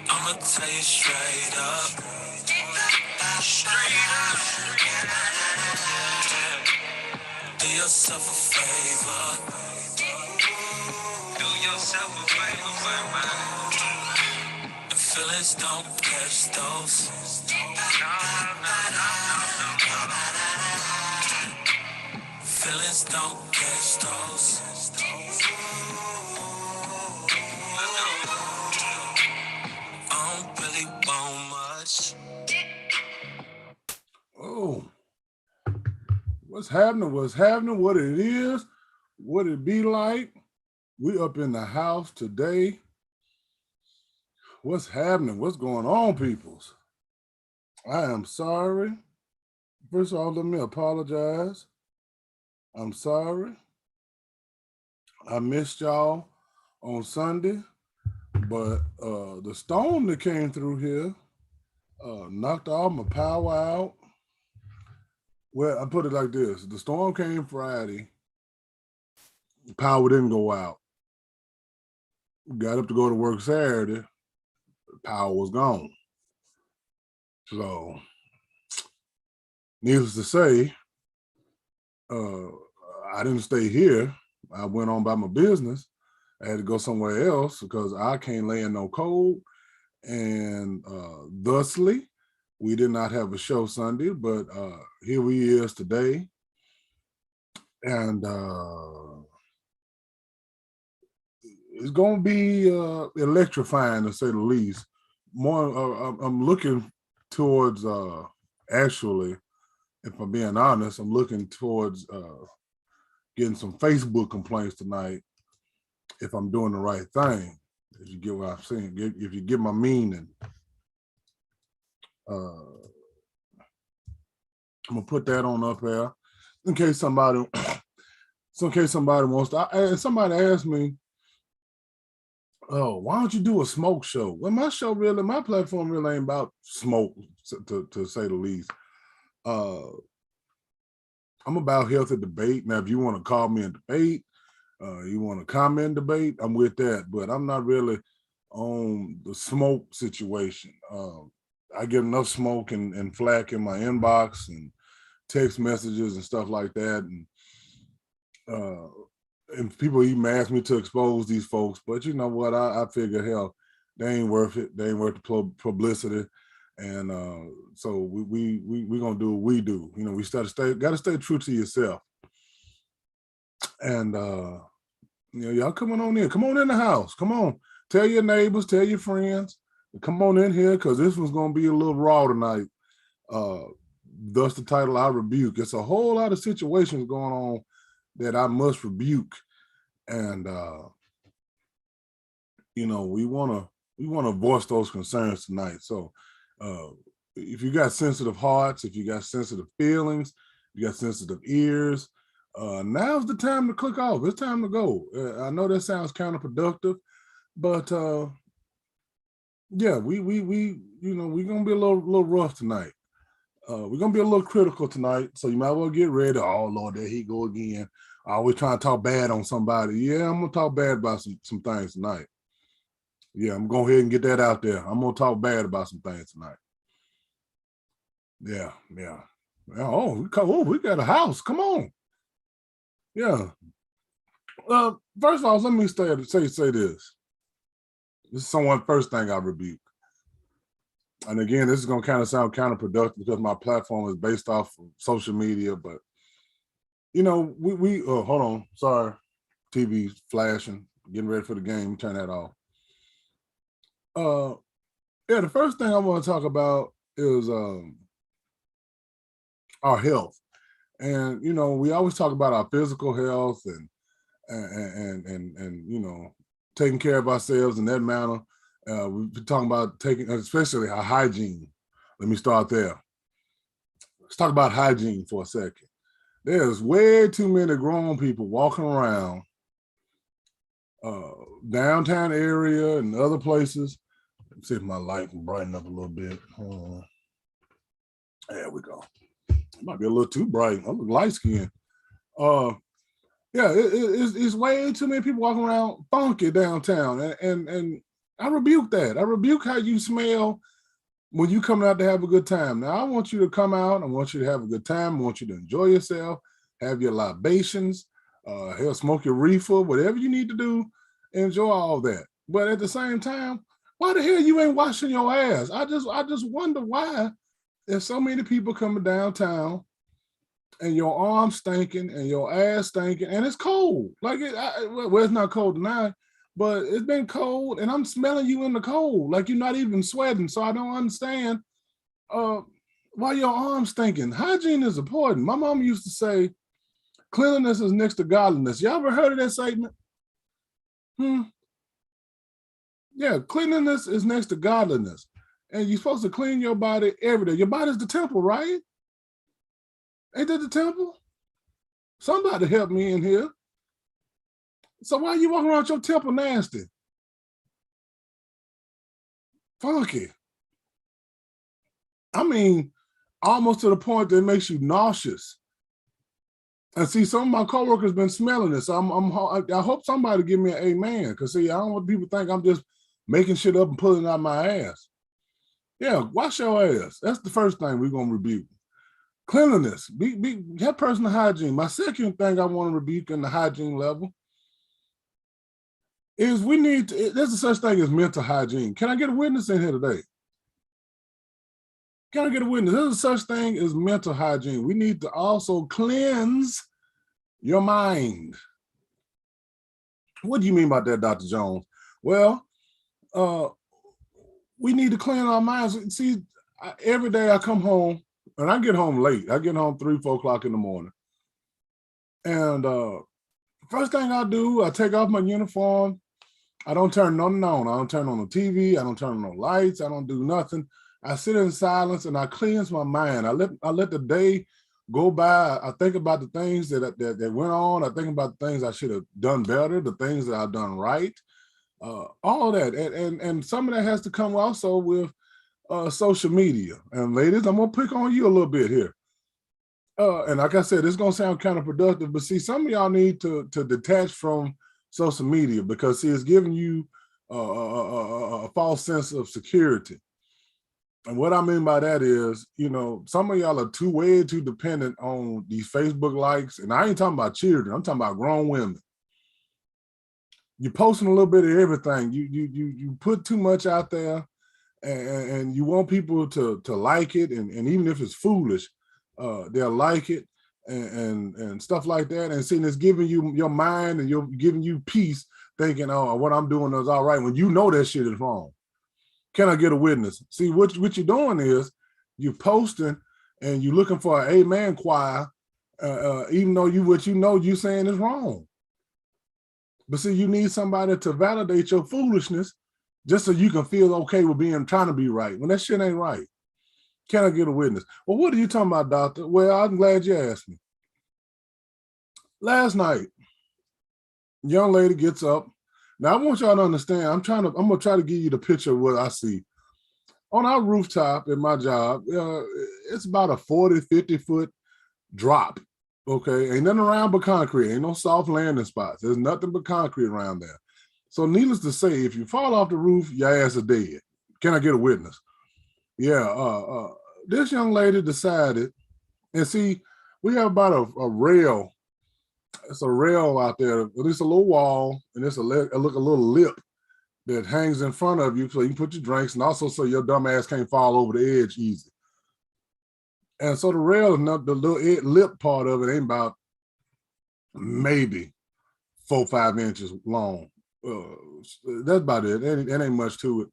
I'ma tell you straight up. Straight up. Do yourself a favor. Do yourself a favor, man. The feelings don't catch those. Feelings don't catch those. I don't really want much. Oh, what's happening? What's happening? What it is? What it be like? We up in the house today. What's happening? What's going on, peoples? I am sorry. First of all, let me apologize. I'm sorry. I missed y'all on Sunday, but the storm that came through here knocked all my power out. Well, I put it like this. The storm came Friday. Power didn't go out. Got up to go to work Saturday. Power was gone. So, needless to say, I didn't stay here. I went on by my business. I had to go somewhere else because I can't lay in no cold. And thusly, we did not have a show Sunday, but here we is today. And it's going to be electrifying, to say the least. More, I'm looking towards, actually, if I'm being honest, I'm looking towards getting some Facebook complaints tonight if I'm doing the right thing. If you get what I'm saying, if you get my meaning. I'm gonna put that on up there in case somebody wants to. And somebody asked me, "Oh, why don't you do a smoke show?" Well, my platform really ain't about smoke, to say the least. I'm about healthy debate. Now, if you want to call me a debate, you want to comment debate, I'm with that. But I'm not really on the smoke situation. I get enough smoke and flack in my inbox and text messages and stuff like that. And people even ask me to expose these folks. But you know what? I figure, hell, they ain't worth it. They ain't worth the publicity. And so we gonna do what we do. You know, we gotta stay true to yourself. And you know, y'all coming on in. Come on in the house. Come on. Tell your neighbors, tell your friends. Come on in here, because this one's gonna be a little raw tonight. Thus the title, I Rebuke. It's a whole lot of situations going on that I must rebuke. And you know, we wanna voice those concerns tonight. So if you got sensitive hearts, if you got sensitive feelings, you got sensitive ears, now's the time to click off. It's time to go. I know that sounds counterproductive, but yeah, we you know, we're gonna be a little rough tonight. We're gonna be a little critical tonight, so you might well get ready. Oh Lord, there he go again. Always trying to talk bad on somebody. Yeah, I'm gonna talk bad about some things tonight. Yeah, I'm gonna go ahead and get that out there. I'm gonna talk bad about some things tonight. Yeah. Oh, we got a house. Come on. Yeah. First of all, let me say this. This is first thing I rebuke. And again, this is gonna kind of sound counterproductive because my platform is based off of social media, but you know, we hold on, sorry, TV's flashing, getting ready for the game, turn that off. Yeah, the first thing I want to talk about is our health. And you know, we always talk about our physical health and you know, taking care of ourselves in that manner. We've been talking about especially our hygiene. Let me start there. Let's talk about hygiene for a second. There's way too many grown people walking around downtown area and other places. Let's see if my light can brighten up a little bit. There we go. It might be a little too bright. I look light skinned. Yeah, it's way too many people walking around funky downtown, and I rebuke that. I rebuke how you smell when you coming out to have a good time. Now I want you to come out. I want you to have a good time. I want you to enjoy yourself, have your libations, hell, smoke your reefer, whatever you need to do, enjoy all that. But at the same time, why the hell you ain't washing your ass? I just wonder why there's so many people coming downtown and your arms stinking and your ass stinking and it's cold. Like well, it's not cold tonight, but it's been cold and I'm smelling you in the cold. Like you're not even sweating. So I don't understand uh, why your arms stinking. Hygiene is important. My mom used to say, cleanliness is next to godliness. Y'all ever heard of that statement? Hmm. Yeah, cleanliness is next to godliness. And you're supposed to clean your body every day. Your body's the temple, right? Ain't that the temple? Somebody help me in here. So why are you walking around with your temple nasty? Funky. I mean, almost to the point that it makes you nauseous. And see, some of my coworkers been smelling this. I hope somebody give me an amen. Because see, I don't want people to think I'm just making shit up and pulling it out my ass. Yeah, wash your ass. That's the first thing we're gonna rebuke. Cleanliness. Have personal hygiene. My second thing I want to rebuke in the hygiene level is we need to, there's a such thing as mental hygiene. Can I get a witness in here today? Can I get a witness? There's a such thing as mental hygiene. We need to also cleanse your mind. What do you mean by that, Dr. Jones? Well, uh, we need to clean our minds. See, every day I come home and I get home late. I get home 3, 4 o'clock in the morning. And first thing I do, I take off my uniform. I don't turn nothing on. I don't turn on the TV. I don't turn on the lights. I don't do nothing. I sit in silence and I cleanse my mind. I let the day go by. I think about the things that went on. I think about the things I should have done better, the things that I've done right, all that. And some of that has to come also with social media. And ladies, I'm gonna pick on you a little bit here. And like I said, it's gonna sound counterproductive, but see, some of y'all need to detach from social media because see, it's giving you a false sense of security. And what I mean by that is, you know, some of y'all are way too dependent on these Facebook likes. And I ain't talking about children, I'm talking about grown women. You're posting a little bit of everything. You put too much out there and you want people to like it. And even if it's foolish, they'll like it and stuff like that. And seeing it's giving you your mind and you're giving you peace thinking, oh, what I'm doing is all right when you know that shit is wrong. Can I get a witness? See, what you're doing is you're posting and you're looking for an amen choir, even though what you know you're saying is wrong. But see, you need somebody to validate your foolishness just so you can feel okay with trying to be right when that shit ain't right. Can I get a witness? Well, what are you talking about, doctor? Well, I'm glad you asked me. Last night, young lady gets up. Now I want y'all to understand. I'm gonna try to give you the picture of what I see. On our rooftop at my job, it's about a 40, 50 foot drop. Okay, ain't nothing around but concrete. Ain't no soft landing spots. There's nothing but concrete around there. So needless to say, if you fall off the roof, your ass is dead. Can I get a witness? Yeah, this young lady decided, and see, we have about a rail. It's a rail out there. It's a little wall, and it's a little lip that hangs in front of you so you can put your drinks, and also so your dumb ass can't fall over the edge easy. And so the rail is not the little lip part of it ain't about maybe 4, 5 inches long. That's about it. It ain't much to it.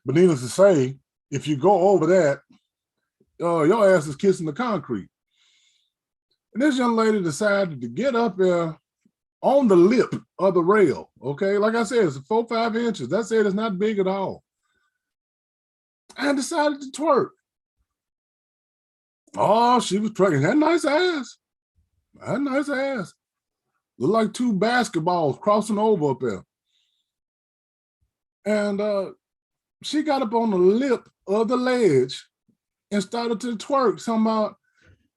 But needless to say, if you go over that, your ass is kissing the concrete. And this young lady decided to get up there on the lip of the rail. Okay, like I said, it's 4, 5 inches. That's it. It's not big at all. And decided to twerk. Oh, she was twerking. That nice ass. That nice ass. Look like 2 basketballs crossing over up there. And she got up on the lip of the ledge and started to twerk. Somehow,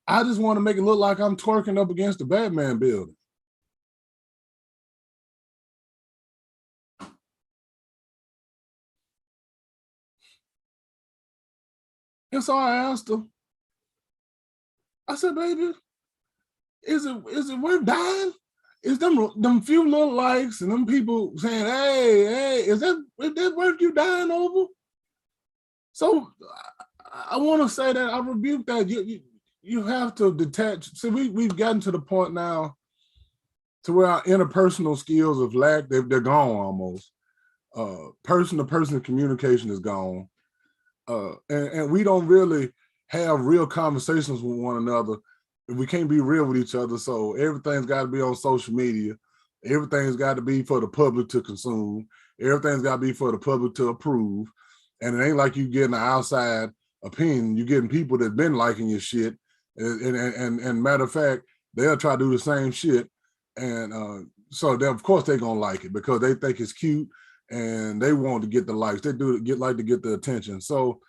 I just want to make it look like I'm twerking up against the Batman building. And so I asked her, I said, baby, is it worth dying? Is them few little likes and them people saying, hey, is that worth you dying over? So I want to say that I rebuke that. You have to detach. See, we've gotten to the point now to where our interpersonal skills of lack, they're gone almost. Person-to-person communication is gone. And we don't really have real conversations with one another. We can't be real with each other. So everything's got to be on social media. Everything's got to be for the public to consume. Everything's got to be for the public to approve. And it ain't like you getting an outside opinion. You're getting people that been liking your shit. And matter of fact, they'll try to do the same shit. And so of course they're going to like it because they think it's cute and they want to get the likes. They like to get the attention. So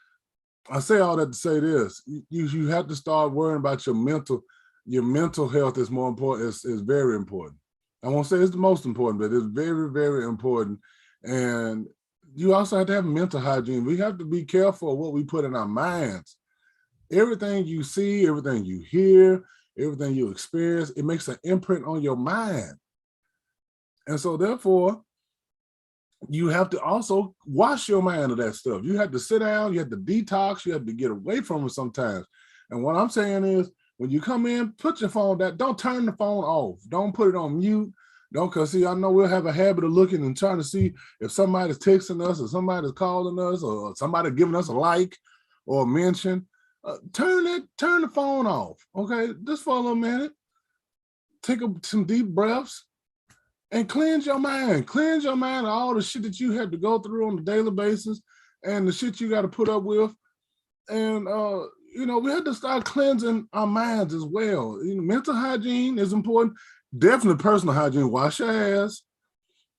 I say all that to say this: you have to start worrying about your mental health is more important. Is very important. I won't say it's the most important, but it's very, very important. And you also have to have mental hygiene. We have to be careful of what we put in our minds. Everything you see, everything you hear, everything you experience, it makes an imprint on your mind. And so therefore, you have to also wash your mind of that stuff. You have to sit down, you have to detox, you have to get away from it sometimes. And what I'm saying is, when you come in, put your phone down. Don't turn the phone off. Don't put it on mute. Don't, because see, I know we'll have a habit of looking and trying to see if somebody's texting us or somebody's calling us or somebody giving us a like or a mention. Turn the phone off, okay? Just for a little minute. Take some deep breaths and cleanse your mind. Cleanse your mind of all the shit that you have to go through on a daily basis and the shit you got to put up with. And, we have to start cleansing our minds as well. Mental hygiene is important. Definitely personal hygiene. Wash your ass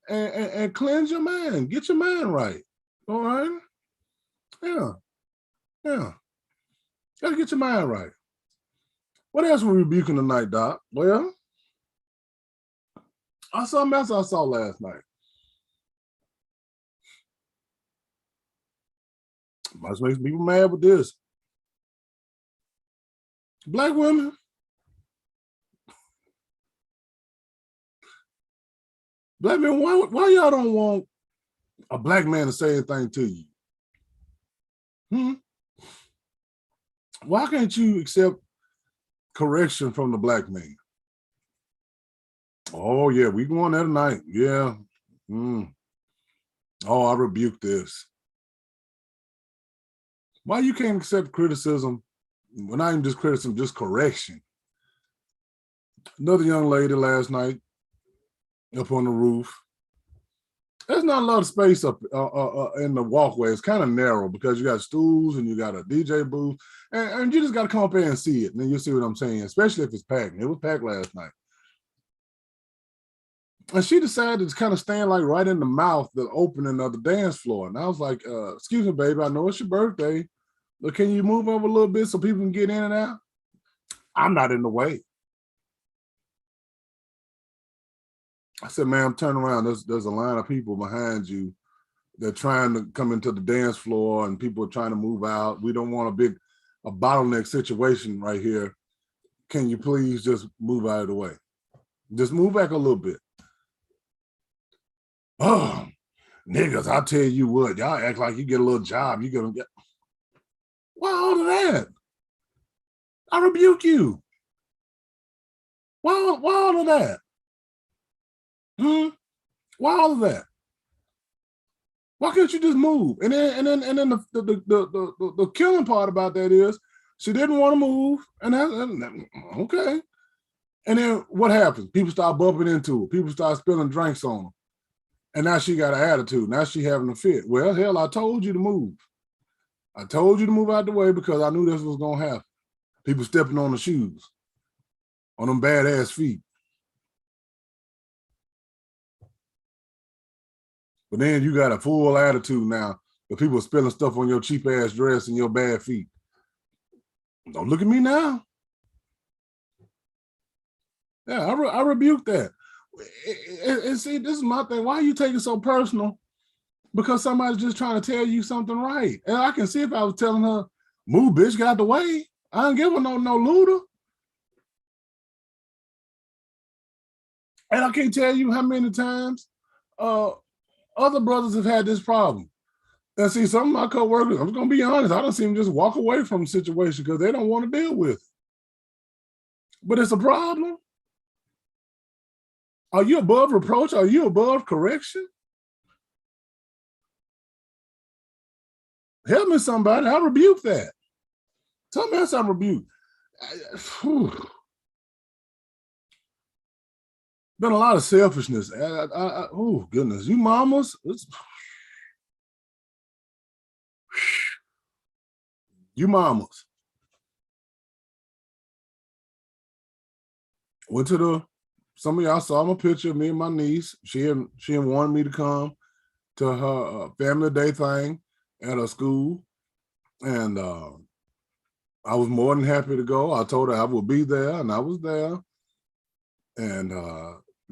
and cleanse your mind. Get your mind right. All right? Yeah. Got to get your mind right. What else were we rebuking tonight, Doc? Well, I saw something else I saw last night. Must make people mad with this. Black women. Black men, why y'all don't want a black man to say anything to you? Why can't you accept correction from the black man? Oh, yeah, we going there tonight. Yeah. Oh, I rebuke this. Why you can't accept criticism? Well, not even just criticism, just correction. Another young lady last night up on the roof. There's not a lot of space up in the walkway. It's kind of narrow because you got stools and you got a DJ booth, and you just got to come up here and see it, and then you'll see what I'm saying, especially if it's packed. It was packed last night. And she decided to kind of stand like right in the mouth, the opening of the dance floor. And I was like, excuse me, baby, I know it's your birthday, but can you move over a little bit so people can get in and out? I'm not in the way. I said, ma'am, turn around. There's a line of people behind you. They're trying to come into the dance floor and people are trying to move out. We don't want a bottleneck situation right here. Can you please just move out of the way? Just move back a little bit. Oh, niggas, I tell you what, y'all act like you get a little job. You're going to get, why all of that? I rebuke you. Why all of that? Why all of that? Why can't you just move? And then the killing part about that is she didn't want to move, and okay. And then what happens? People start bumping into her. People start spilling drinks on her. And now she got an attitude. Now she having a fit. Well, hell, I told you to move. I told you to move out the way because I knew this was going to happen. People stepping on the shoes, on them badass feet. But then you got a full attitude now. The people spilling stuff on your cheap ass dress and your bad feet. Don't look at me now. Yeah, I rebuke that. And see, this is my thing. Why are you taking so personal? Because somebody's just trying to tell you something right. And I can see if I was telling her, Move, bitch, get out the way. I don't give her no looter. And I can't tell you how many times other brothers have had this problem. And see, some of my coworkers, I'm going to be honest, I don't see them just walk away from the situation because they don't want to deal with it. But it's a problem. Are you above reproach? Are you above correction? Help me, somebody. I rebuke that. Tell me else I rebuke. Been a lot of selfishness. Oh, goodness. You mamas, you mamas. Went to some of y'all saw my picture of me and my niece. She had wanted me to come to her family day thing at her school. And I was more than happy to go. I told her I would be there, and I was there. And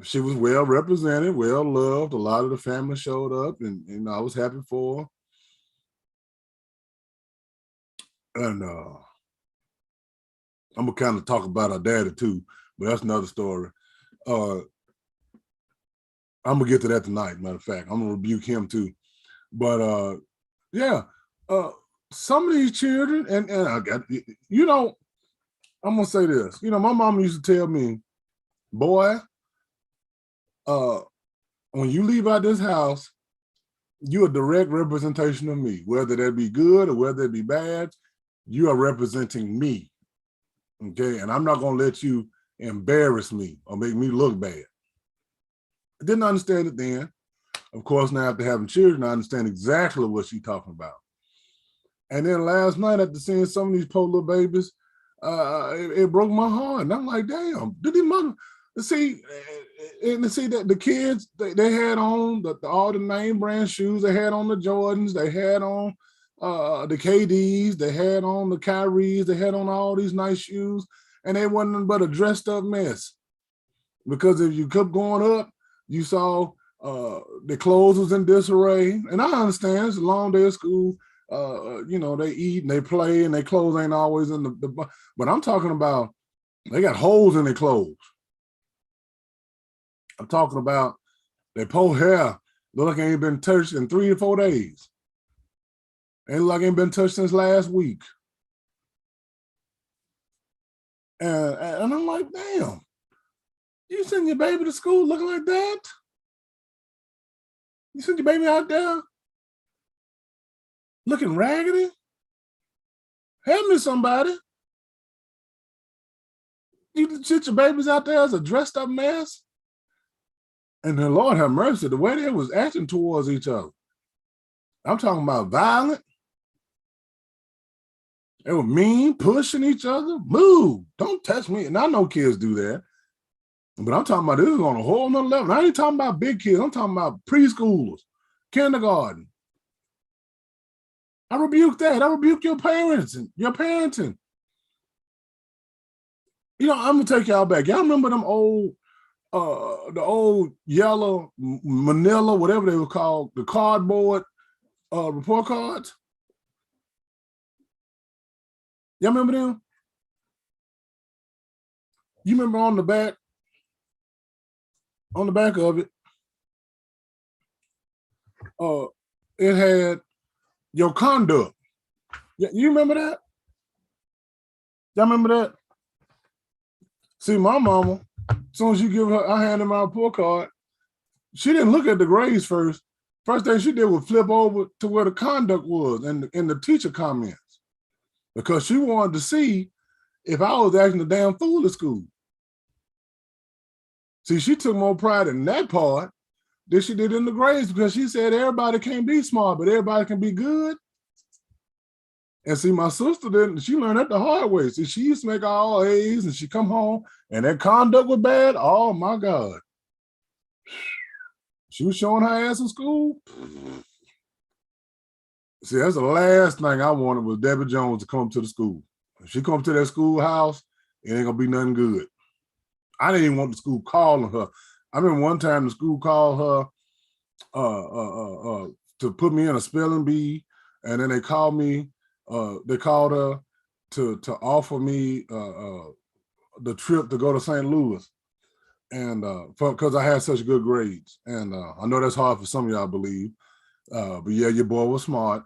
she was well represented, well loved. A lot of the family showed up, and I was happy for her. And I'm gonna kind of talk about her daddy too, but that's another story. I'm gonna get to that tonight. Matter of fact, I'm gonna rebuke him too. But yeah, some of these children, and I got, I'm gonna say this. My mom used to tell me, boy, when you leave out this house, you're a direct representation of me, whether that be good or whether it be bad, you are representing me. Okay, and I'm not gonna let you embarrass me or make me look bad. I didn't understand it then. Of course, now after having children, I understand exactly what she's talking about. And then last night, after seeing some of these poor little babies, it broke my heart. And I'm like, damn, did these mother see that the kids they had on all the name brand shoes, they had on the Jordans, they had on the KDs, they had on the Kyries, they had on all these nice shoes, and they wasn't nothing but a dressed up mess. Because if you kept going up, you saw the clothes was in disarray. And I understand it's a long day of school. They eat and they play and their clothes ain't always in the but I'm talking about they got holes in their clothes. I'm talking about their poor hair look like it ain't been touched in 3 to 4 days. Ain't like it ain't been touched since last week. And I'm like, damn, you send your baby to school looking like that? You send your baby out there looking raggedy? Help me, somebody. You sit your babies out there as a dressed up mess? And the Lord have mercy, the way they was acting towards each other. I'm talking about violent. They were mean, pushing each other. Move, don't touch me. And I know kids do that. But I'm talking about this is on a whole nother level. I ain't talking about big kids. I'm talking about preschoolers, kindergarten. I rebuke that. I rebuke your parents and your parenting. I'm gonna take y'all back. Y'all remember them the old yellow manila, whatever they were called, the cardboard report cards? Y'all remember them? You remember on the back of it, it had your conduct. You remember that? Y'all remember that? See, my mama, as soon as you give her, I hand her my report card, she didn't look at the grades first. First thing she did was flip over to where the conduct was and the teacher comments, because she wanted to see if I was acting a damn fool at school. See, she took more pride in that part than she did in the grades, because she said everybody can't be smart, but everybody can be good. And see, my sister didn't, she learned that the hard way. See, she used to make all A's and she come home and that conduct was bad. Oh my God. She was showing her ass in school. See, that's the last thing I wanted was Debbie Jones to come to the school. If she come to that schoolhouse, it ain't gonna be nothing good. I didn't even want the school calling her. I remember one time the school called her to put me in a spelling bee, and then they called me They called her to offer me the trip to go to St. Louis, and because I had such good grades. And I know that's hard for some of y'all, I believe. But yeah, your boy was smart,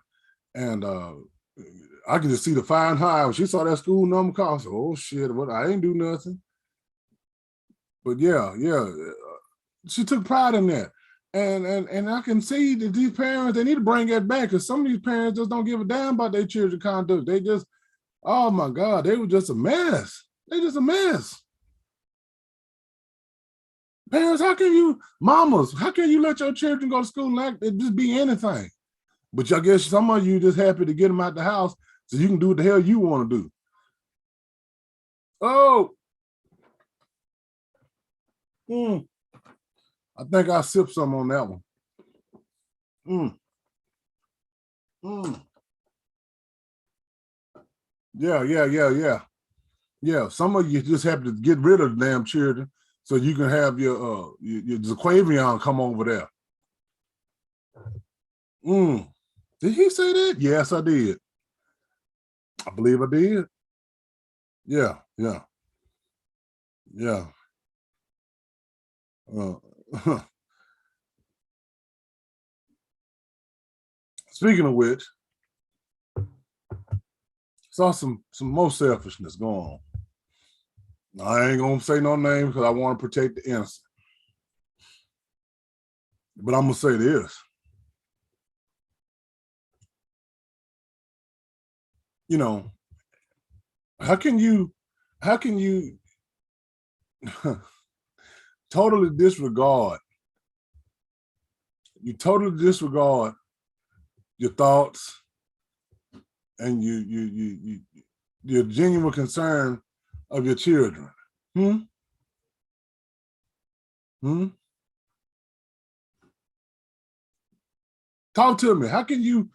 and I can just see the fine high when she saw that school number call. I said, "Oh shit, what? I ain't do nothing." But yeah, she took pride in that, and I can see that these parents, they need to bring that back, because some of these parents just don't give a damn about their children's conduct. They just, oh my God, they were just a mess. They just a mess. Parents, how can you, mamas, how can you let your children go to school and like it just be anything? But I guess some of you just happy to get them out the house so you can do what the hell you want to do. Oh, I think I sipped some on that one. Yeah. Some of you just have to get rid of the damn children so you can have your Zaquavion come over there. Did he say that? Yes, I did. I believe I did. Yeah. Speaking of which, saw some more selfishness going on. I ain't gonna say no names because I want to protect the innocent. But I'm gonna say this. You know, how can you totally disregard your thoughts and your genuine concern of your children? Talk to me. How can you,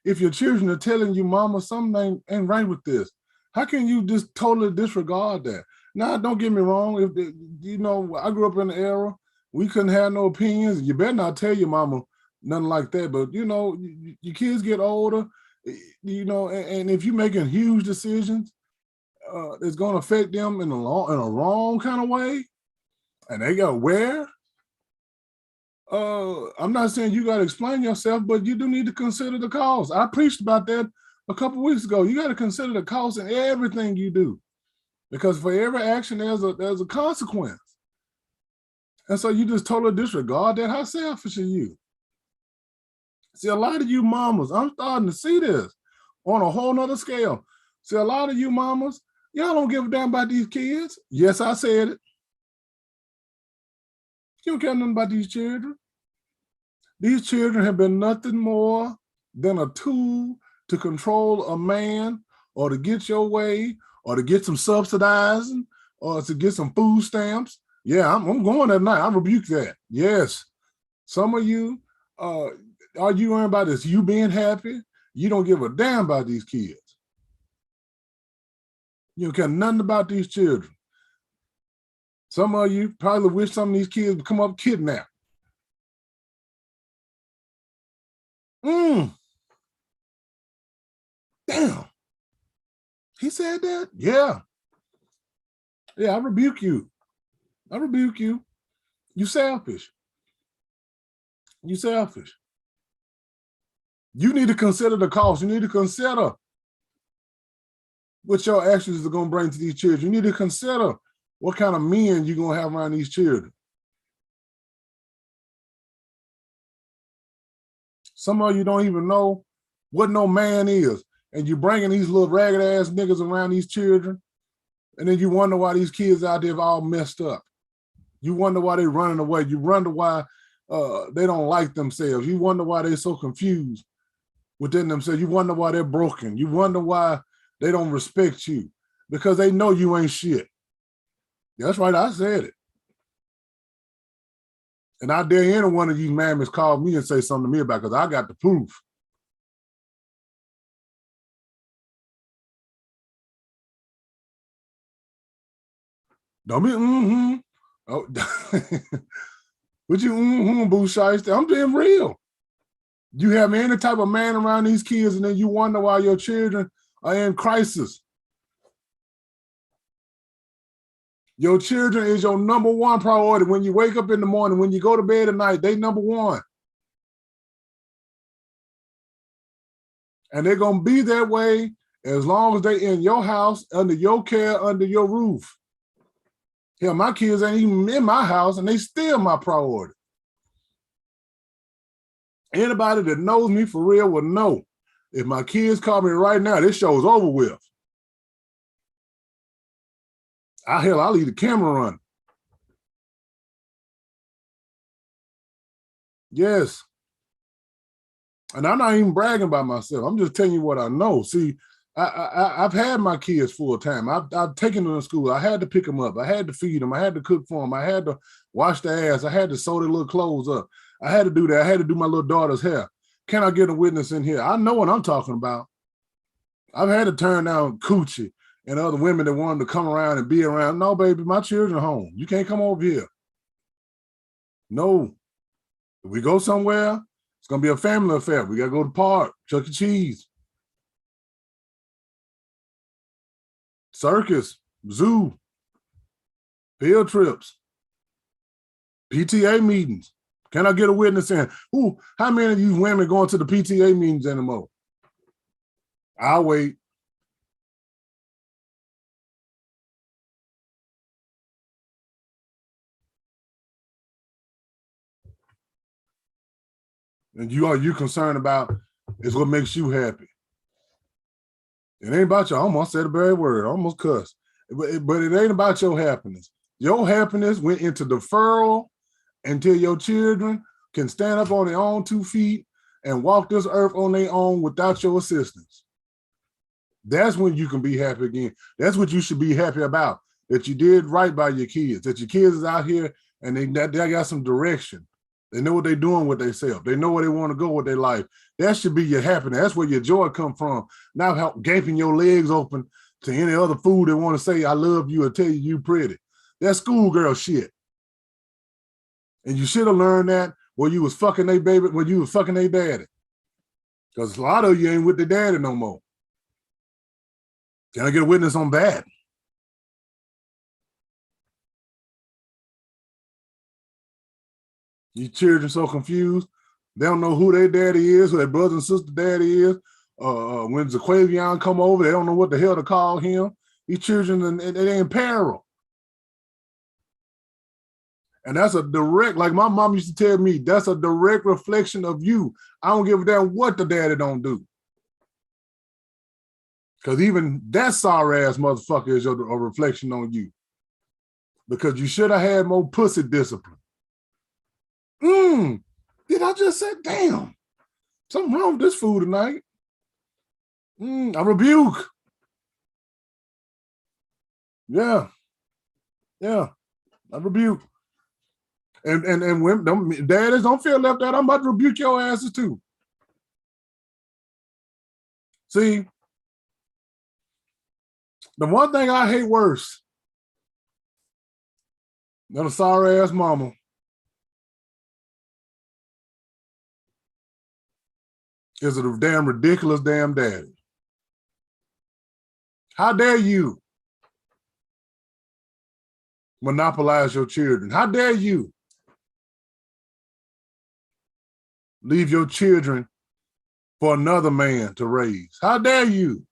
if your children are telling you, mama, something ain't right with this, how can you just totally disregard that? Now, don't get me wrong. If I grew up in the era, we couldn't have no opinions. You better not tell your mama nothing like that. But your kids get older, and if you're making huge decisions, it's going to affect them in a wrong kind of way, and they got where. I'm not saying you got to explain yourself, but you do need to consider the cost. I preached about that a couple of weeks ago. You got to consider the cost in everything you do, because for every action there's a consequence. And so you just totally disregard that. How selfish are you? See, a lot of you mamas, I'm starting to see this on a whole nother scale. See, a lot of you mamas, y'all don't give a damn about these kids. Yes, I said it. You don't care nothing about these children. These children have been nothing more than a tool to control a man, or to get your way, or to get some subsidizing, or to get some food stamps. Yeah, I'm going that night. I rebuke that. Yes. Some of you, all you worrying about is you being happy. You don't give a damn about these kids. You don't care nothing about these children. Some of you probably wish some of these kids would come up kidnapped. Damn. He said that? Yeah. Yeah, I rebuke you. I rebuke you. You selfish. You selfish. You need to consider the cost. You need to consider what your actions are going to bring to these children. You need to consider what kind of men you're going to have around these children. Some of you don't even know what no man is, and you're bringing these little ragged ass niggas around these children, and then you wonder why these kids out there are all messed up. You wonder why they're running away. You wonder why they don't like themselves. You wonder why they're so confused within themselves. You wonder why they're broken. You wonder why they don't respect you, because they know you ain't shit. That's right, I said it. And I dare any one of you mammies call me and say something to me about it, because I got the proof. Don't be Oh, what you boo shiesty? I'm being real. You have any type of man around these kids, and then you wonder why your children are in crisis. Your children is your number one priority. When you wake up in the morning, when you go to bed at night, they number one. And they're going to be that way as long as they're in your house, under your care, under your roof. Hell, my kids ain't even in my house, and they still my priority. Anybody that knows me for real will know if my kids call me right now, this show's over with. I'll leave the camera running. Yes. And I'm not even bragging about myself. I'm just telling you what I know. See, I've had my kids full time. I've taken them to school. I had to pick them up. I had to feed them. I had to cook for them. I had to wash their ass. I had to sew their little clothes up. I had to do that. I had to do my little daughter's hair. Can I get a witness in here? I know what I'm talking about. I've had to turn down Coochie and other women that wanted to come around and be around. No, baby, my children are home. You can't come over here. No. If we go somewhere, it's going to be a family affair. We got to go to the park, Chuck E. Cheese, circus, zoo, field trips, PTA meetings. Can I get a witness in? Ooh, how many of you women going to the PTA meetings anymore? I'll wait. And you concerned about is what makes you happy. It ain't about you. I almost said a bad word. I almost cussed. But it ain't about your happiness. Your happiness went into deferral until your children can stand up on their own 2 feet and walk this earth on their own without your assistance. That's when you can be happy again. That's what you should be happy about, that you did right by your kids, that your kids is out here and they got some direction. They know what they're doing with themselves. They know where they want to go with their life. That should be your happiness. That's where your joy come from. Not gaping your legs open to any other fool that want to say, I love you or tell you pretty. That's schoolgirl shit. And you should have learned that when you was fucking their baby, when you was fucking their daddy. Because a lot of you ain't with the daddy no more. Can I get a witness on that? These children so confused. They don't know who their daddy is, who their brother and sister daddy is. When Zaquavion come over, they don't know what the hell to call him. These children, they in peril. And that's a direct, like my mom used to tell me, that's a direct reflection of you. I don't give a damn what the daddy don't do. Because even that sorry ass motherfucker is a reflection on you. Because you should have had more pussy discipline. Did I just say, damn, something wrong with this food tonight? A rebuke. Yeah. A rebuke. And when daddies don't feel left out, I'm about to rebuke your asses too. See, the one thing I hate worse than a sorry ass mama is a damn ridiculous damn daddy. How dare you monopolize your children? How dare you leave your children for another man to raise? How dare you?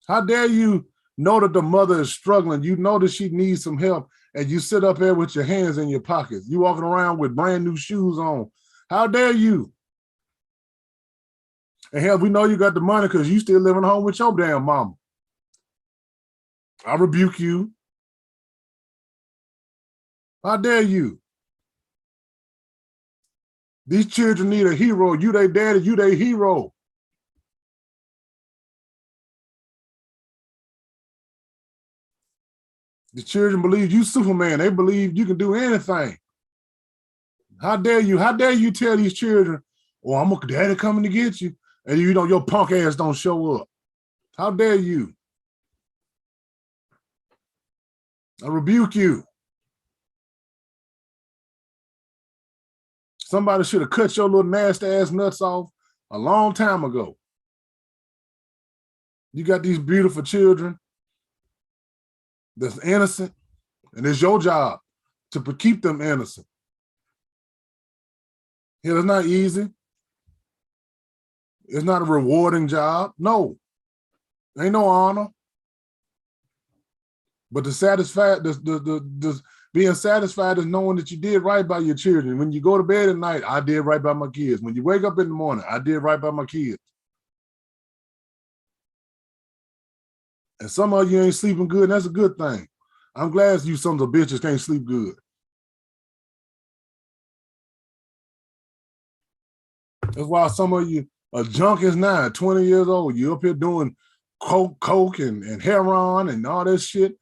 How dare you know that the mother is struggling? You know that she needs some help, and you sit up there with your hands in your pockets. You walking around with brand new shoes on. How dare you? And hell, we know you got the money because you still living home with your damn mama. I rebuke you. How dare you? These children need a hero. You their daddy, you their hero. The children believe you Superman. They believe you can do anything. How dare you? How dare you tell these children, oh, I'm a daddy coming to get you, and you know your punk ass don't show up. How dare you? I rebuke you. Somebody should have cut your little nasty ass nuts off a long time ago. You got these beautiful children that's innocent, and it's your job to keep them innocent. Yeah, it's not easy. It's not a rewarding job. No, ain't no honor. But the being satisfied is knowing that you did right by your children. When you go to bed at night, I did right by my kids. When you wake up in the morning, I did right by my kids. And some of you ain't sleeping good, and that's a good thing. I'm glad you some of the bitches can't sleep good. That's why some of you are junkies now, 20 years old. You up here doing coke and heroin and all this shit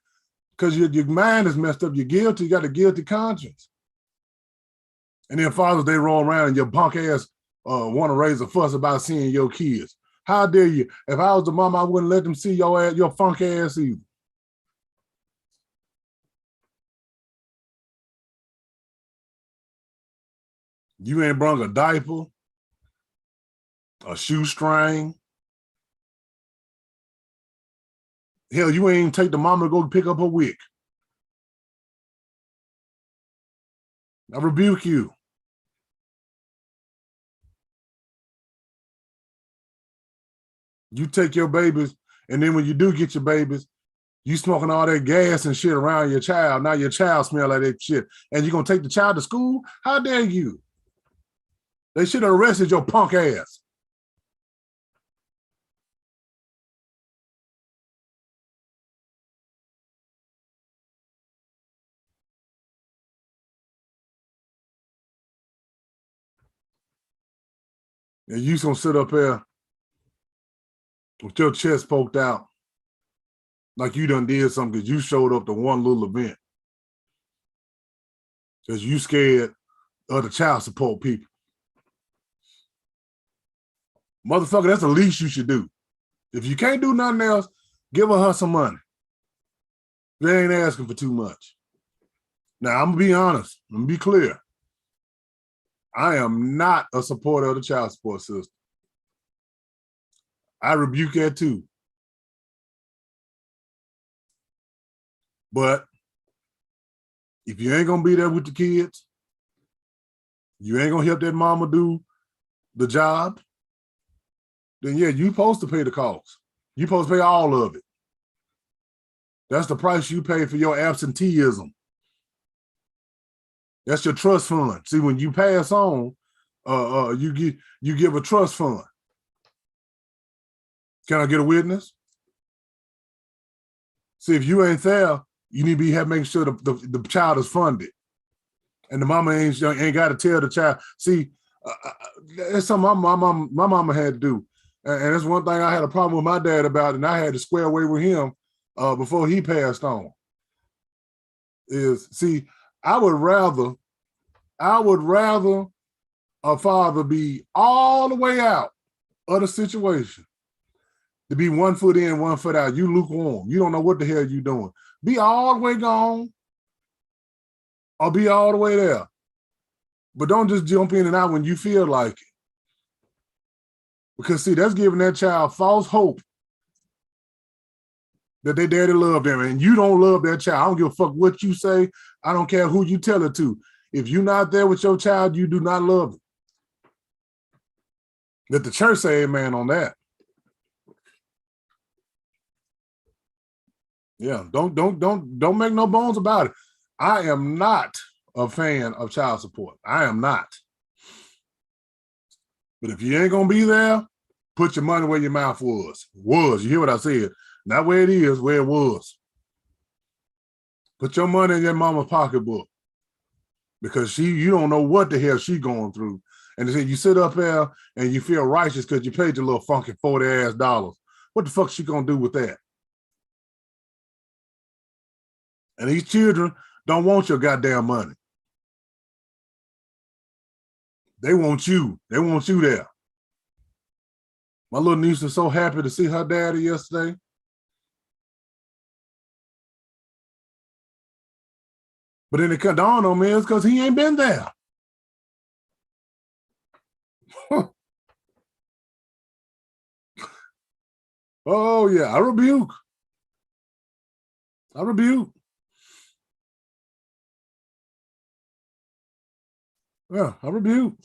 because your mind is messed up. You're guilty. You got a guilty conscience. And then fathers, they roll around and your punk ass want to raise a fuss about seeing your kids. How dare you? If I was the mom, I wouldn't let them see your funk ass either. You ain't brung a diaper, a shoestring. Hell, you ain't even take the mama to go pick up her wig. I rebuke you. You take your babies, and then when you do get your babies, you smoking all that gas and shit around your child. Now your child smell like that shit. And you gonna take the child to school? How dare you? They should have arrested your punk ass. And you gonna sit up there with your chest poked out like you done did something because you showed up to one little event. Because you scared of the child support people. Motherfucker, that's the least you should do. If you can't do nothing else, give her some money. They ain't asking for too much. Now, I'm gonna be honest. I'm gonna be clear. I am not a supporter of the child support system. I rebuke that too. But if you ain't gonna be there with the kids, you ain't gonna help that mama do the job, then yeah, you supposed to pay the cost. You supposed to pay all of it. That's the price you pay for your absenteeism. That's your trust fund. See, when you pass on, you give a trust fund. Can I get a witness? See, if you ain't there, you need to be making sure the child is funded, and the mama ain't got to tell the child. See, that's something my mama had to do, and that's one thing I had a problem with my dad about, and I had to square away with him before he passed on. Is see, I would rather a father be all the way out of the situation to be 1 foot in, 1 foot out. You lukewarm. You don't know what the hell you doing. Be all the way gone or be all the way there. But don't just jump in and out when you feel like it. Because see, that's giving that child false hope that their daddy love them, and you don't love that child. I don't give a fuck what you say. I don't care who you tell it to. If you're not there with your child, you do not love it. Let the church say amen on that. Yeah, don't make no bones about it. I am not a fan of child support. I am not. But if you ain't gonna be there, put your money where your mouth was. You hear what I said? Not where it is, where it was. Put your money in your mama's pocketbook. Because you don't know what the hell she going through. And they say you sit up there and you feel righteous because you paid your little funky $40. What the fuck she gonna do with that? And these children don't want your goddamn money. They want you. They want you there. My little niece was so happy to see her daddy yesterday. But then it dawned on me, it's because he ain't been there. Oh yeah, I rebuke. I rebuke. Yeah, I rebuke.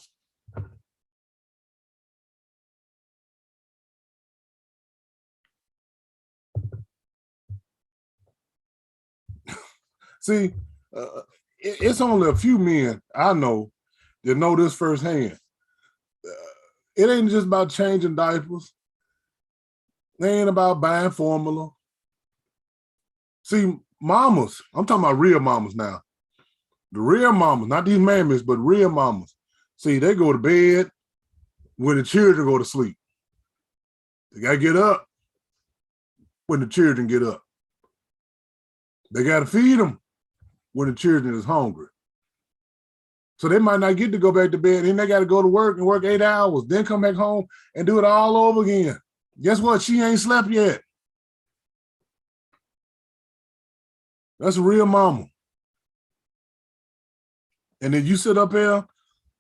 See, it's only a few men I know that know this firsthand. It ain't just about changing diapers. It ain't about buying formula. See, mamas, I'm talking about real mamas now. The real mamas, not these mammies, but real mamas. See, they go to bed when the children go to sleep. They got to get up when the children get up. They got to feed them when the children is hungry. So they might not get to go back to bed. Then they got to go to work and work 8 hours, then come back home and do it all over again. Guess what? She ain't slept yet. That's a real mama. And then you sit up here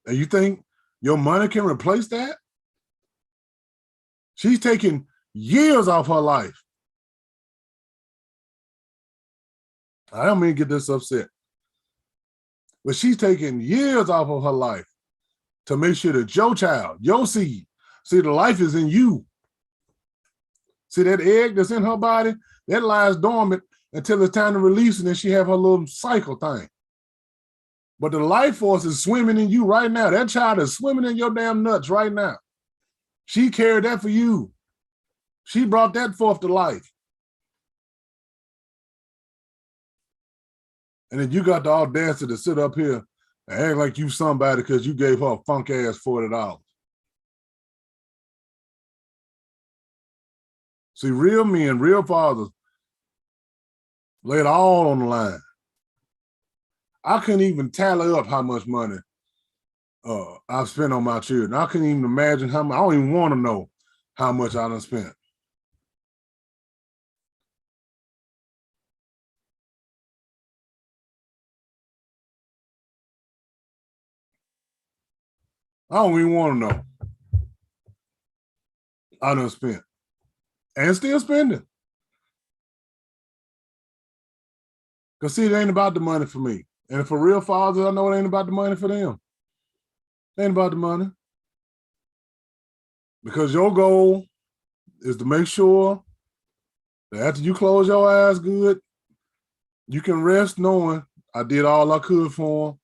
and you think your money can replace that? She's taking years off her life. I don't mean to get this upset, but she's taking years off of her life to make sure that your child, your seed, see, the life is in you. See that egg that's in her body, that lies dormant until it's time to release it, and she have her little cycle thing. But the life force is swimming in you right now. That child is swimming in your damn nuts right now. She carried that for you. She brought that forth to life. And then you got the audacity to sit up here and act like you somebody because you gave her a funk ass $40. See, real men, real fathers lay it all on the line. I couldn't even tally up how much money I've spent on my children. I couldn't even imagine how much. I don't even want to know how much I done spent. I don't even want to know. I done spent and still spending. Because see, it ain't about the money for me. And for real fathers, I know it ain't about the money for them. It ain't about the money. Because your goal is to make sure that after you close your eyes good, you can rest knowing I did all I could for them.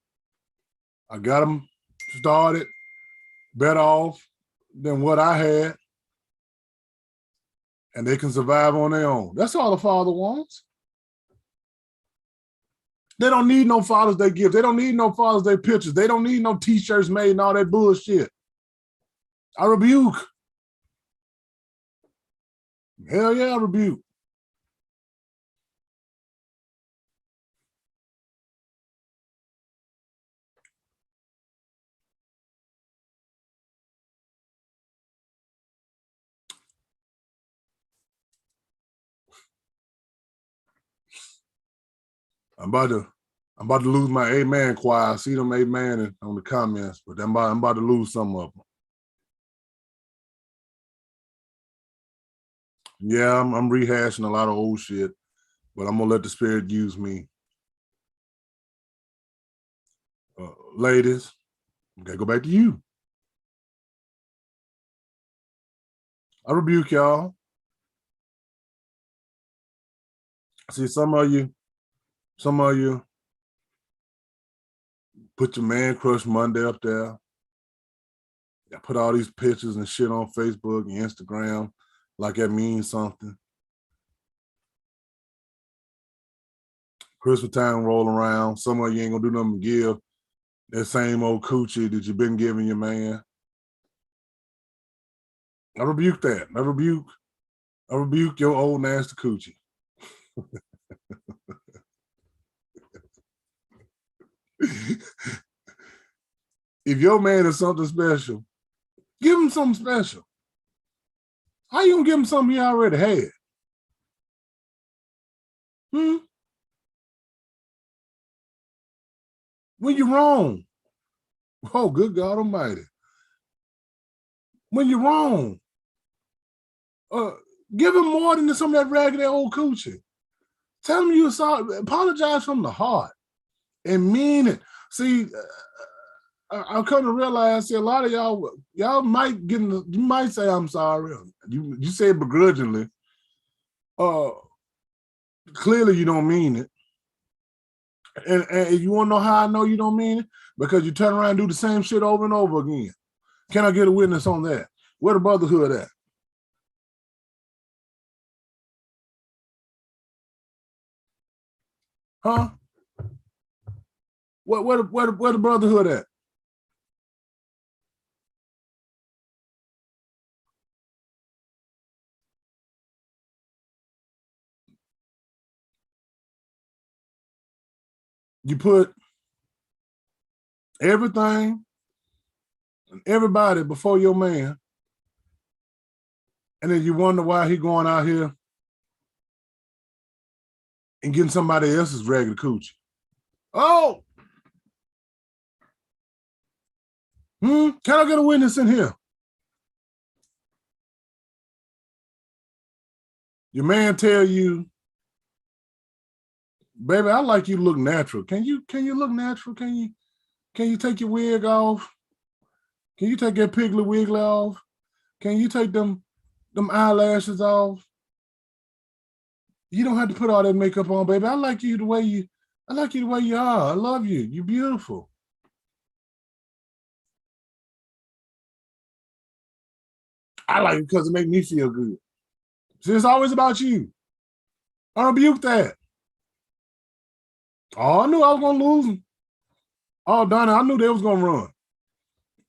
I got them started better off than what I had, and they can survive on their own. That's all the father wants. They don't need no Father's Day gifts. They don't need no Father's Day pictures. They don't need no T-shirts made and all that bullshit. I rebuke. Hell yeah, I rebuke. I'm about to lose my amen choir. I see them amen on the comments, but I'm about to lose some of them. Yeah, I'm rehashing a lot of old shit, but I'm gonna let the Spirit use me. Ladies, okay, go back to you. I rebuke y'all. See, some of you put your man crush Monday up there. I put all these pictures and shit on Facebook and Instagram like that means something. Christmas time roll around. Some of you ain't gonna do nothing but give that same old coochie that you've been giving your man. I rebuke that. I rebuke your old nasty coochie. If your man is something special, give him something special. How you gonna give him something he already had? When you're wrong. Oh, good God Almighty. when you're wrong. Give him more than some of that raggedy old coochie. Tell him you're sorry. Apologize from the heart and mean it. See, I've come to realize, see, a lot of y'all might you might say I'm sorry. You say it begrudgingly. Clearly you don't mean it. And you want to know how I know you don't mean it? Because you turn around and do the same shit over and over again. Can I get a witness on that? Where the brotherhood at? Huh? Where the brotherhood at? You put everything and everybody before your man, and then you wonder why he going out here and getting somebody else's regular coochie. Oh, can I get a witness in here? Your man tell you, baby, I like you to look natural. Can you look natural? Can you take your wig off? Can you take that piggly wiggly off? Can you take them eyelashes off? You don't have to put all that makeup on, baby. I like you the way you are. I love you. You're beautiful. I like it because it makes me feel good. See, it's always about you. I rebuke that. Oh, I knew I was gonna lose them. Oh, Donna, I knew they was gonna run.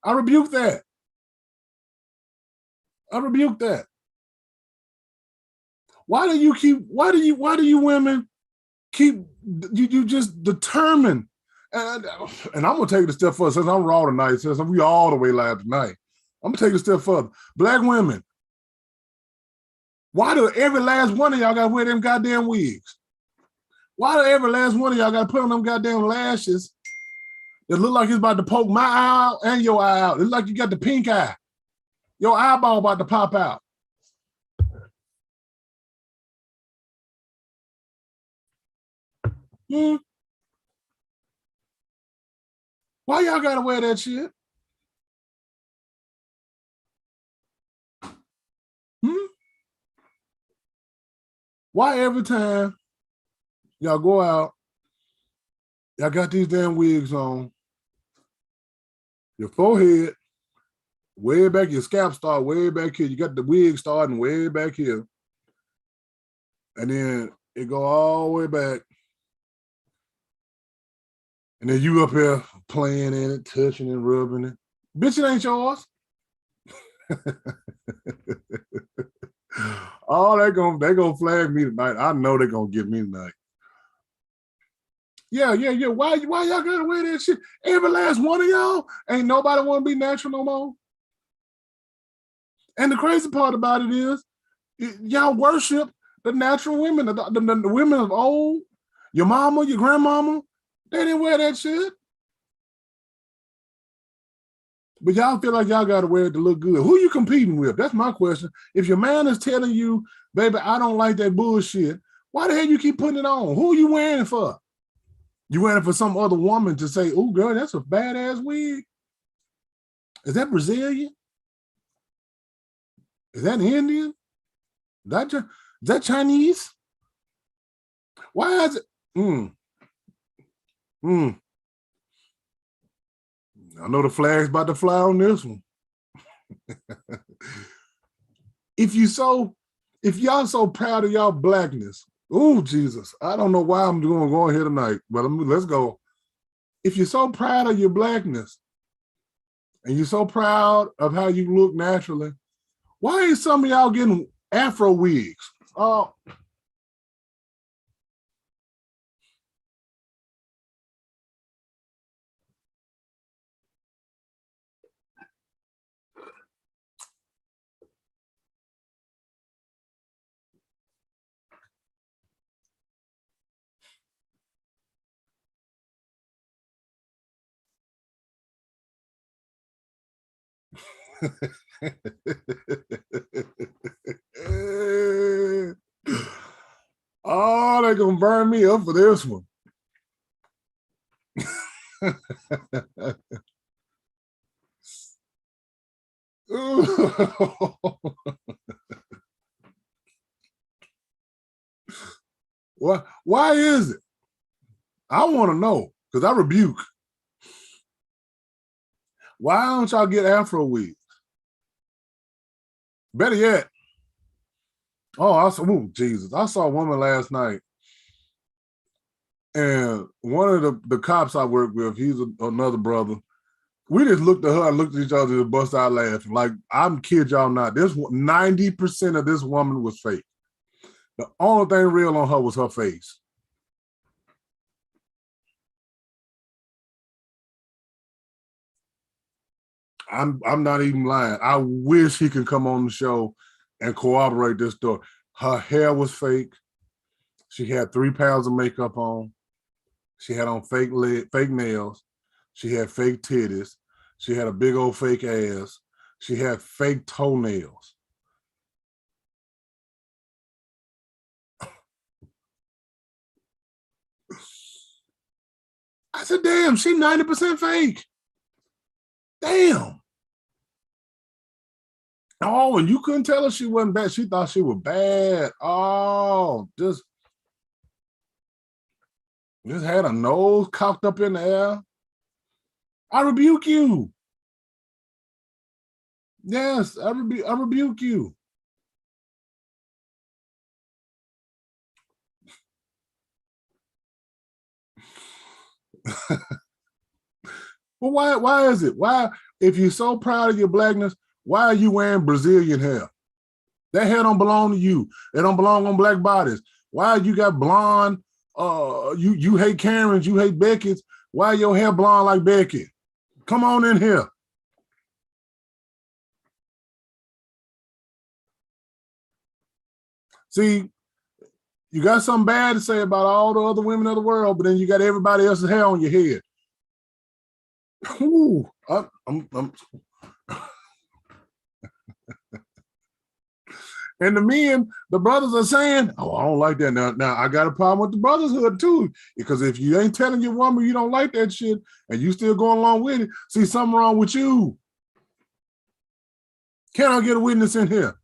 I rebuke that. I rebuke that. Why do you women keep you just determined? And I'm gonna take it a step further since I'm raw tonight, since we all the way live tonight. I'm gonna take it a step further. Black women, why do every last one of y'all gotta wear them goddamn wigs? Why do every last one of y'all gotta put on them goddamn lashes that look like it's about to poke my eye out and your eye out? It look like you got the pink eye. Your eyeball about to pop out. Hmm? Why y'all gotta wear that shit? Hmm? Why every time y'all go out, y'all got these damn wigs on, your forehead way back, your scalp start way back here. You got the wig starting way back here. And then it go all the way back. And then you up here playing in it, touching and rubbing it. Bitch, it ain't yours. Oh, they gonna flag me tonight. I know they're gonna get me tonight. Yeah. Why y'all gotta wear that shit? Every last one of y'all ain't nobody want to be natural no more. And the crazy part about it is, y'all worship the natural women, the women of old. Your mama, your grandmama, they didn't wear that shit. But y'all feel like y'all got to wear it to look good. Who you competing with? That's my question. If your man is telling you, baby, I don't like that bullshit, why the hell you keep putting it on? Who are you wearing it for? You wearing it for some other woman to say, oh, girl, that's a badass wig? Is that Brazilian? Is that Indian? Is that Chinese? Why is it? Mm. I know the flag's about to fly on this one. if y'all so proud of y'all blackness, oh Jesus, I don't know why I'm going here tonight, but let's go. If you're so proud of your blackness and you're so proud of how you look naturally, why ain't some of y'all getting Afro wigs? Oh, Oh, they're gonna burn me up for this one. Why is it? I want to know, because I rebuke. Why don't y'all get Afro wigs? Better yet, Jesus. I saw a woman last night, and one of the cops I work with, he's another brother. We just looked at her and looked at each other and bust out laughing. Like, I'm kid y'all not. This 90% of this woman was fake. The only thing real on her was her face. I'm not even lying. I wish he could come on the show and corroborate this story. Her hair was fake. She had 3 pounds of makeup on. She had on fake nails. She had fake titties. She had a big old fake ass. She had fake toenails. I said, damn, she 90% fake. Damn. Oh, and you couldn't tell her she wasn't bad. She thought she was bad. Oh, just had a nose cocked up in the air. I rebuke you. Yes, I rebuke you. Well, why is it? Why, if you're so proud of your blackness, why are you wearing Brazilian hair? That hair don't belong to you. It don't belong on black bodies. Why you got blonde? You hate Karens, you hate Becky's. Why your hair blonde like Becky? Come on in here. See, you got something bad to say about all the other women of the world, but then you got everybody else's hair on your head. Ooh, and the men, the brothers are saying, oh, I don't like that. Now I got a problem with the brotherhood too, because if you ain't telling your woman you don't like that shit and you still going along with it, see something wrong with you. Can I get a witness in here?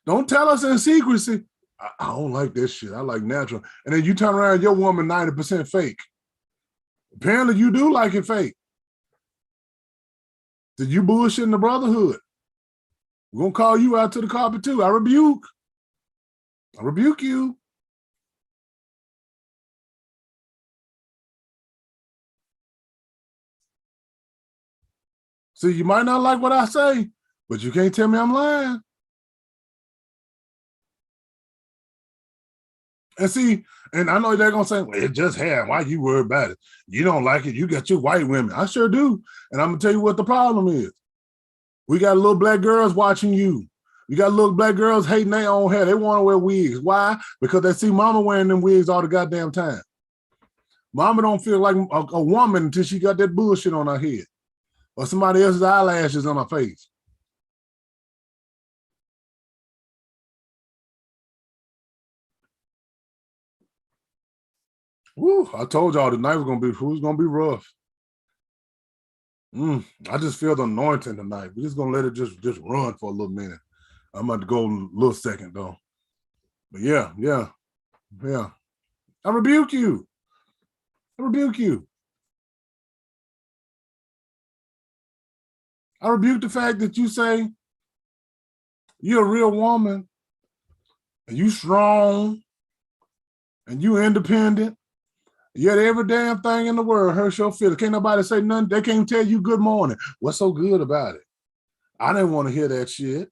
Don't tell us in secrecy. I don't like this shit. I like natural. And then you turn around, your woman 90% fake. Apparently you do like it fake. Did you bullshit in the brotherhood? We're going to call you out to the carpet too. I rebuke you. See, you might not like what I say, but you can't tell me I'm lying. And see, and I know they're going to say, well, it just hair. Why you worry about it? You don't like it. You got your white women. I sure do. And I'm going to tell you what the problem is. We got little black girls watching you. You got little black girls hating their own hair. They want to wear wigs. Why? Because they see mama wearing them wigs all the goddamn time. Mama don't feel like a woman until she got that bullshit on her head or somebody else's eyelashes on her face. Woo, I told y'all tonight was gonna be rough. I just feel the anointing tonight. We're just gonna let it just run for a little minute. I'm about to go a little second though. But yeah. I rebuke you. I rebuke you. I rebuke the fact that you say you're a real woman and you strong and you independent. Yet every damn thing in the world hurts your feelings. Can't nobody say nothing. They can't tell you good morning. What's so good about it? I didn't want to hear that shit.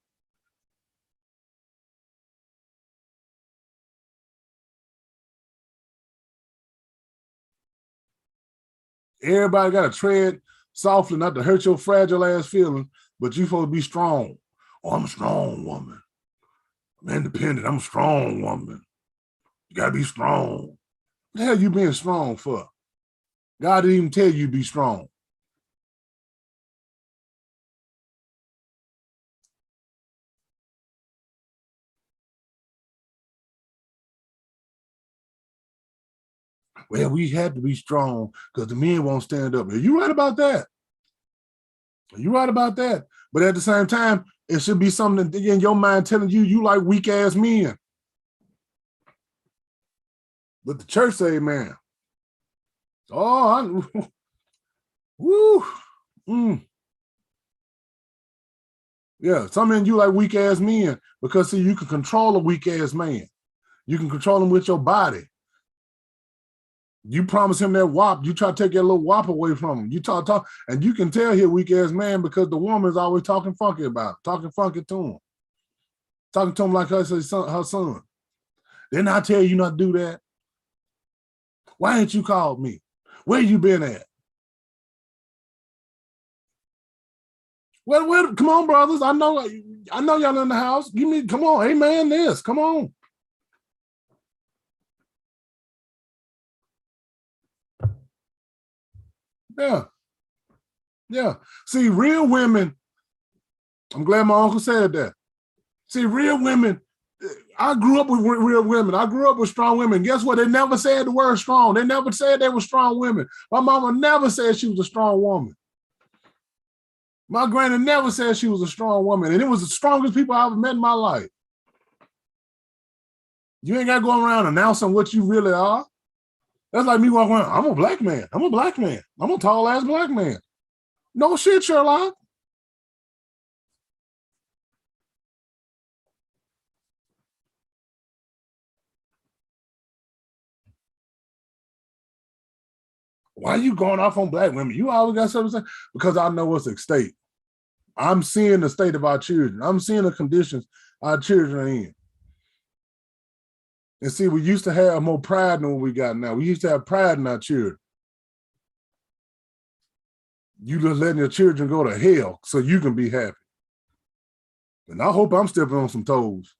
Everybody got to tread softly not to hurt your fragile ass feelings, but you supposed to be strong. Oh, I'm a strong woman. I'm independent. I'm a strong woman. You got to be strong. What the hell you being strong for? God didn't even tell you to be strong. Well, we had to be strong because the men won't stand up. Are you right about that? You're right about that. But at the same time, it should be something in your mind telling you you like weak ass men. But the church say, man, oh, woo, yeah, some men you like weak ass men because see, you can control a weak ass man. You can control him with your body. You promise him that wop, you try to take that little wop away from him. You talk, and you can tell he a weak ass man because the woman's always talking funky about it, talking funky to him, talking to him like her son. Then I tell you not to do that. Why ain't you called me? Where you been at? Well, come on, brothers. I know y'all in the house. You need, come on, amen this. Come on. Yeah. Yeah. See, real women, I'm glad my uncle said that. See, real women, I grew up with real women. I grew up with strong women. Guess what? They never said the word strong. They never said they were strong women. My mama never said she was a strong woman. My granny never said she was a strong woman. And it was the strongest people I ever met in my life. You ain't got to go around announcing what you really are. That's like me walking around, I'm a black man. I'm a black man. I'm a tall ass black man. No shit, Sherlock. Why are you going off on black women? You always got something to say? Because I know what's at stake. I'm seeing the state of our children. I'm seeing the conditions our children are in. And see, we used to have more pride than what we got now. We used to have pride in our children. You just letting your children go to hell so you can be happy. And I hope I'm stepping on some toes.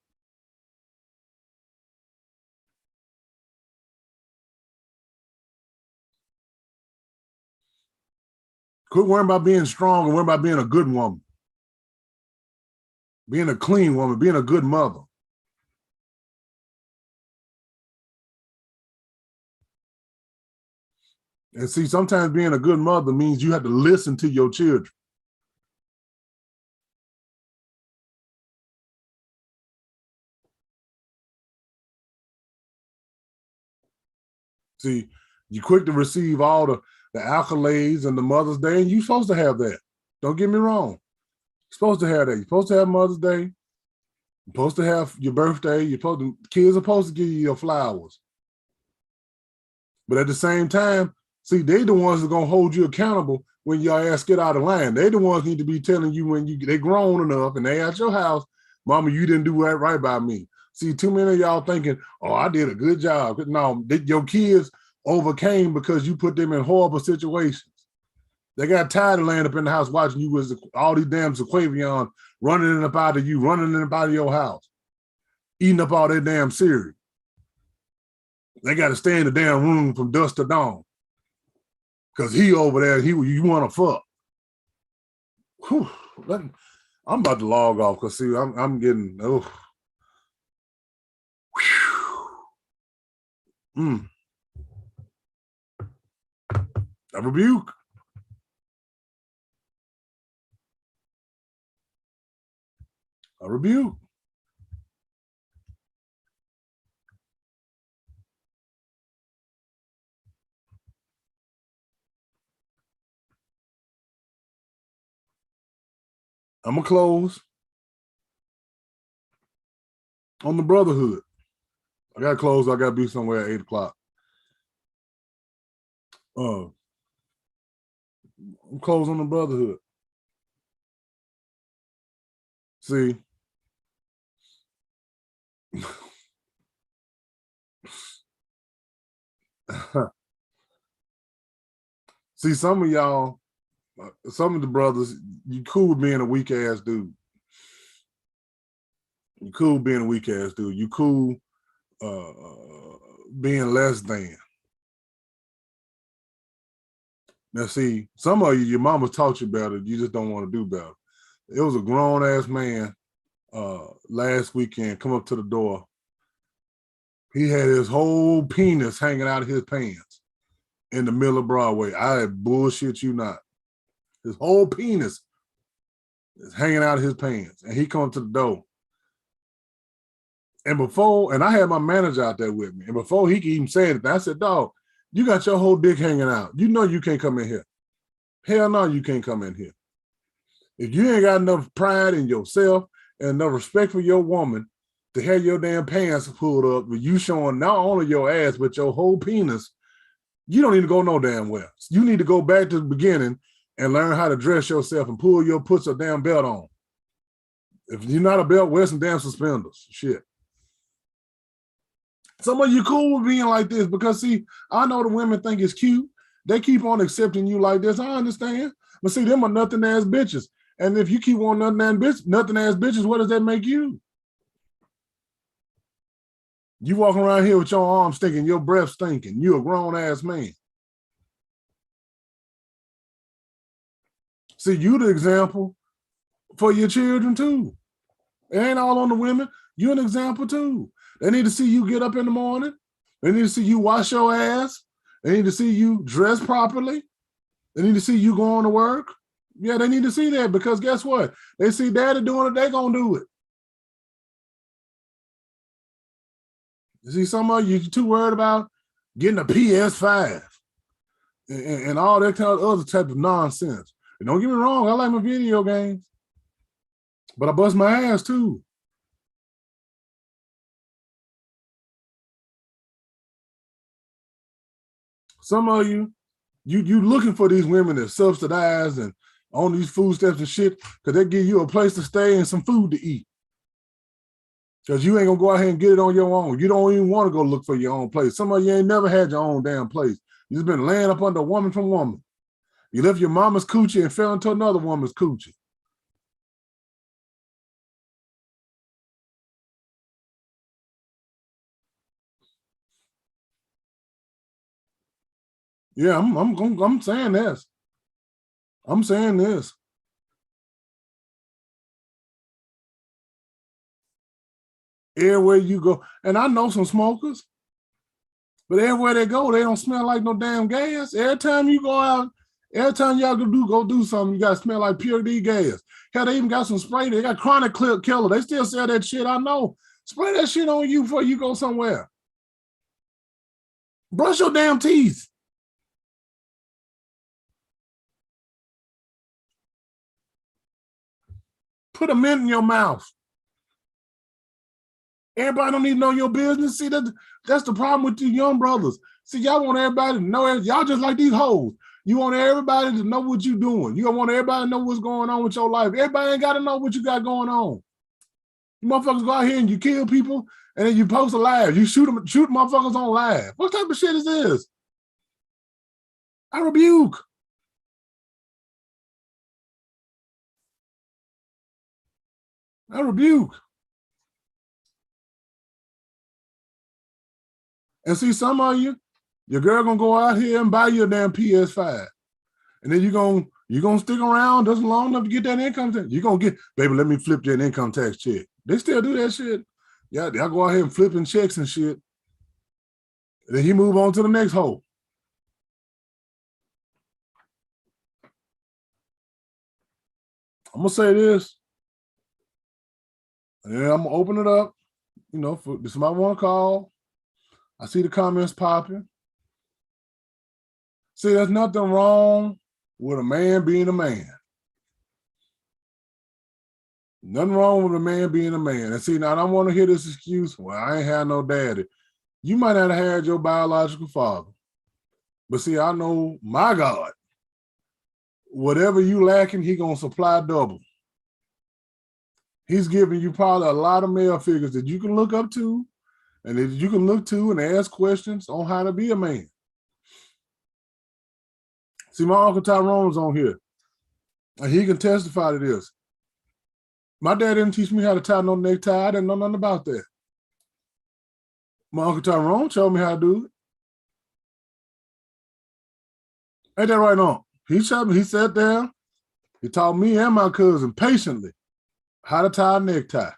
Quit worrying about being strong and worry about being a good woman. Being a clean woman, being a good mother. And see, sometimes being a good mother means you have to listen to your children. See, you're quick to receive all the accolades and the Mother's Day, and you're supposed to have that. Don't get me wrong. You're supposed to have that. You're supposed to have Mother's Day. You're supposed to have your birthday. Kids are supposed to give you your flowers. But at the same time, see, they the ones that are gonna hold you accountable when your ass get out of line. They the ones need to be telling you when they grown enough and they at your house, mama, you didn't do that right by me. See, too many of y'all thinking, oh, I did a good job. No, your kids overcame because you put them in horrible situations. They got tired of laying up in the house watching you with all these damn Sequavion running in up out of you, running in up out of your house, eating up all that damn cereal. They got to stay in the damn room from dusk to dawn. Because he over there, you want to fuck. Whew, I'm about to log off because see, I'm getting, oh. A rebuke. A rebuke. I'm going to close on the brotherhood. I got to close. I got to be somewhere at 8 o'clock. I'm close on the brotherhood. See, see, some of y'all, some of the brothers, you cool with being a weak ass dude. You cool being a weak ass dude. You cool being less than. Now, see, some of you, your mama taught you better. You just don't want to do better. It was a grown ass man last weekend come up to the door He had his whole penis hanging out of his pants in the middle of Broadway. I bullshit you not. His whole penis is hanging out of his pants. And he comes to the door. And I had my manager out there with me. And before he could even say anything, I said, dog, you got your whole dick hanging out. You know you can't come in here. Hell no, you can't come in here. If you ain't got enough pride in yourself and enough respect for your woman to have your damn pants pulled up with you showing not only your ass, but your whole penis, you don't need to go no damn well. You need to go back to the beginning and learn how to dress yourself and put a damn belt on. If you're not a belt, wear some damn suspenders. Shit. Some of you cool with being like this because, see, I know the women think it's cute. They keep on accepting you like this. I understand. But see, them are nothing-ass bitches. And if you keep on nothing-ass bitches, what does that make you? You walking around here with your arms stinking, your breath stinking. You a grown-ass man. See, you the example for your children, too. It ain't all on the women. You're an example, too. They need to see you get up in the morning. They need to see you wash your ass. They need to see you dress properly. They need to see you going to work. Yeah, they need to see that because guess what? They see daddy doing it, they going to do it. You see, some of you too worried about getting a PS5 and all that kind of other type of nonsense. And don't get me wrong, I like my video games, but I bust my ass too. Some of you looking for these women that subsidize and on these food stamps and shit because they give you a place to stay and some food to eat. Because you ain't going to go out here and get it on your own. You don't even want to go look for your own place. Some of you ain't never had your own damn place. You just been laying up under woman from woman. You left your mama's coochie and fell into another woman's coochie. Yeah, I'm saying this. I'm saying this. Everywhere you go, and I know some smokers, but everywhere they go, they don't smell like no damn gas. Every time you go out, every time y'all go do something, you got to smell like pure D gas. Hell, they even got some spray. They got chronic killer. They still sell that shit. I know. Spray that shit on you before you go somewhere. Brush your damn teeth. Put a mint in your mouth. Everybody don't need to know your business. See, that's the problem with you young brothers. See, y'all want everybody to know. Y'all just like these hoes. You want everybody to know what you're doing. You don't want everybody to know what's going on with your life. Everybody ain't got to know what you got going on. You motherfuckers go out here and you kill people and then you post a live. You shoot motherfuckers on live. What type of shit is this? I rebuke. I rebuke. And see, some of you, your girl gonna go out here and buy you a damn PS5. And then you're gonna stick around just long enough to get that income tax. You're gonna get, baby, let me flip you an income tax check. They still do that shit. Yeah, y'all go out here and flipping checks and shit. And then you move on to the next hole. I'm gonna say this. And then I'm gonna open it up. You know, for somebody want to call. I see the comments popping. See, there's nothing wrong with a man being a man. Nothing wrong with a man being a man. And see, now I don't want to hear this excuse, well, I ain't had no daddy. You might not have had your biological father. But see, I know my God, whatever you lacking, he gonna supply double. He's giving you probably a lot of male figures that you can look up to and that you can look to and ask questions on how to be a man. See, my Uncle Tyrone's on here, and he can testify to this. My dad didn't teach me how to tie no necktie. I didn't know nothing about that. My Uncle Tyrone showed me how to do it. Ain't that right on? He showed me, he sat down, he taught me and my cousin patiently how to tie a necktie.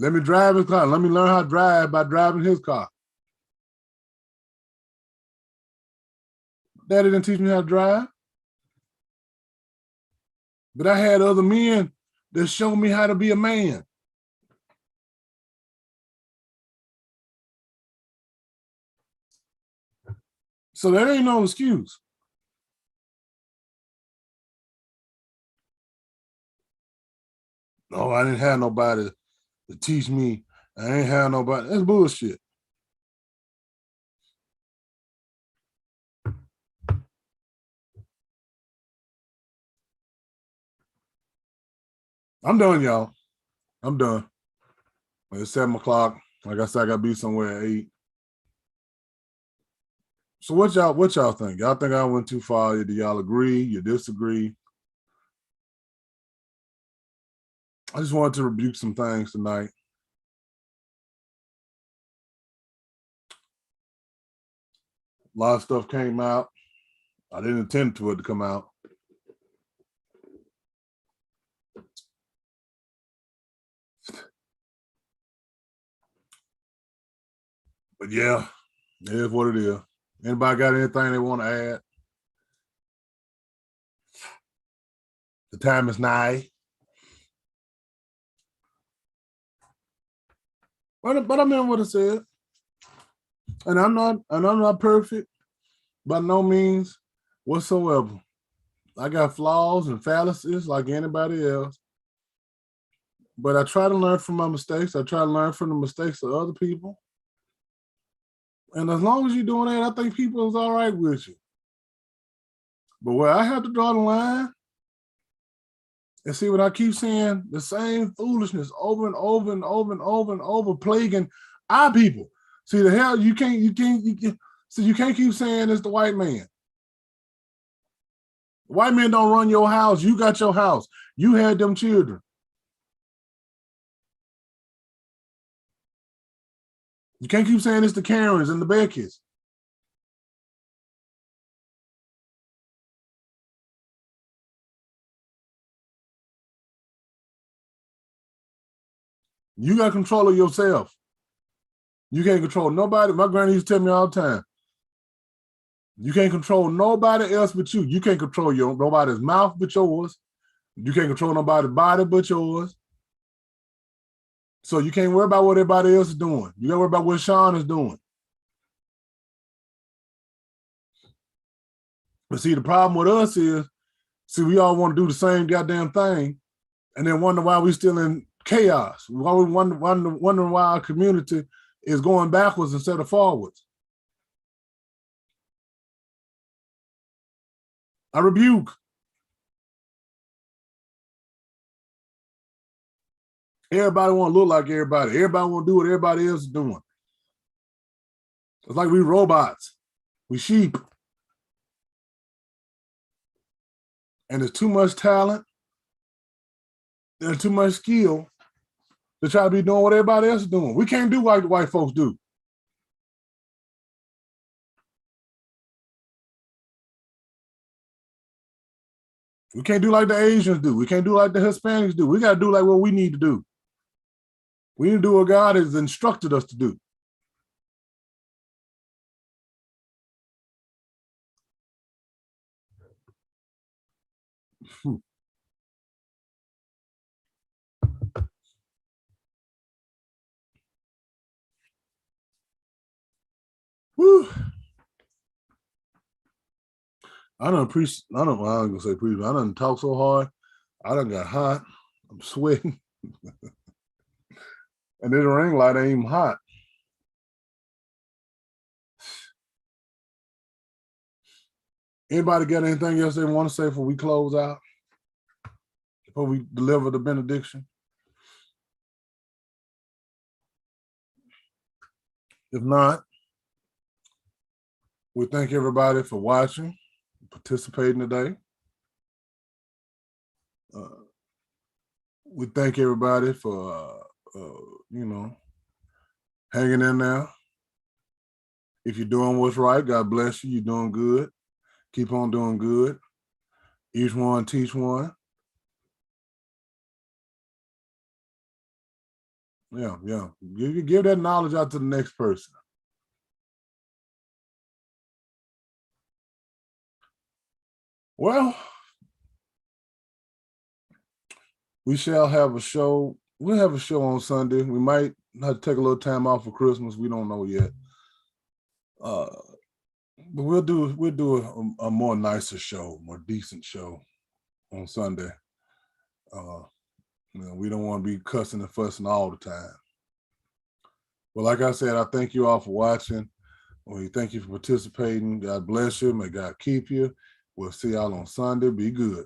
Let me drive his car. Let me learn how to drive by driving his car. Daddy didn't teach me how to drive. But I had other men that showed me how to be a man. So that ain't no excuse. No, I didn't have nobody to teach me. I ain't have nobody. That's bullshit. I'm done, y'all. I'm done. It's 7 o'clock. Like I said, I gotta be somewhere at 8. So what y'all think? Y'all think I went too far? Do y'all agree? You disagree? I just wanted to rebuke some things tonight. A lot of stuff came out. I didn't intend for it to come out. But yeah, it is what it is. Anybody got anything they want to add? The time is nigh. But I mean what I said. And I'm not perfect by no means whatsoever. I got flaws and fallacies like anybody else. But I try to learn from my mistakes. I try to learn from the mistakes of other people. And as long as you're doing that, I think people is all right with you. But where I have to draw the line, and see what I keep saying, the same foolishness over and over and over and over and over, plaguing our people. See, the hell, you can't keep saying it's the white man. The white man don't run your house. You got your house. You had them children. You can't keep saying it's the Karens and the Beckys. You got control of yourself. You can't control nobody. My granny used to tell me all the time, you can't control nobody else but you. You can't control nobody's mouth but yours. You can't control nobody's body but yours. So you can't worry about what everybody else is doing. You got to worry about what Sean is doing. But see, the problem with us is, we all want to do the same goddamn thing and then wonder why we still in chaos. Why we wondering why our community is going backwards instead of forwards. I rebuke. Everybody want to look like everybody. Everybody want to do what everybody else is doing. It's like we robots. We sheep. And there's too much talent. There's too much skill to try to be doing what everybody else is doing. We can't do like the white folks do. We can't do like the Asians do. We can't do like the Hispanics do. We got to do like what we need to do. We need to do what God has instructed us to do. Whew. I don't gonna say preach. I done talk so hard. I done got hot. I'm sweating. And this ring light ain't even hot. Anybody got anything else they want to say before we close out? Before we deliver the benediction? If not, we thank everybody for watching, participating today. We thank everybody for, hanging in there. If you're doing what's right, God bless you. You're doing good. Keep on doing good. Each one teach one. Yeah. Give that knowledge out to the next person. Well, we shall have a show. We'll have a show on Sunday. We might have to take a little time off for Christmas. We don't know yet. But we'll do a more nicer show, more decent show on Sunday. We don't want to be cussing and fussing all the time. But like I said, I thank you all for watching. We thank you for participating. God bless you. May God keep you. We'll see y'all on Sunday. Be good.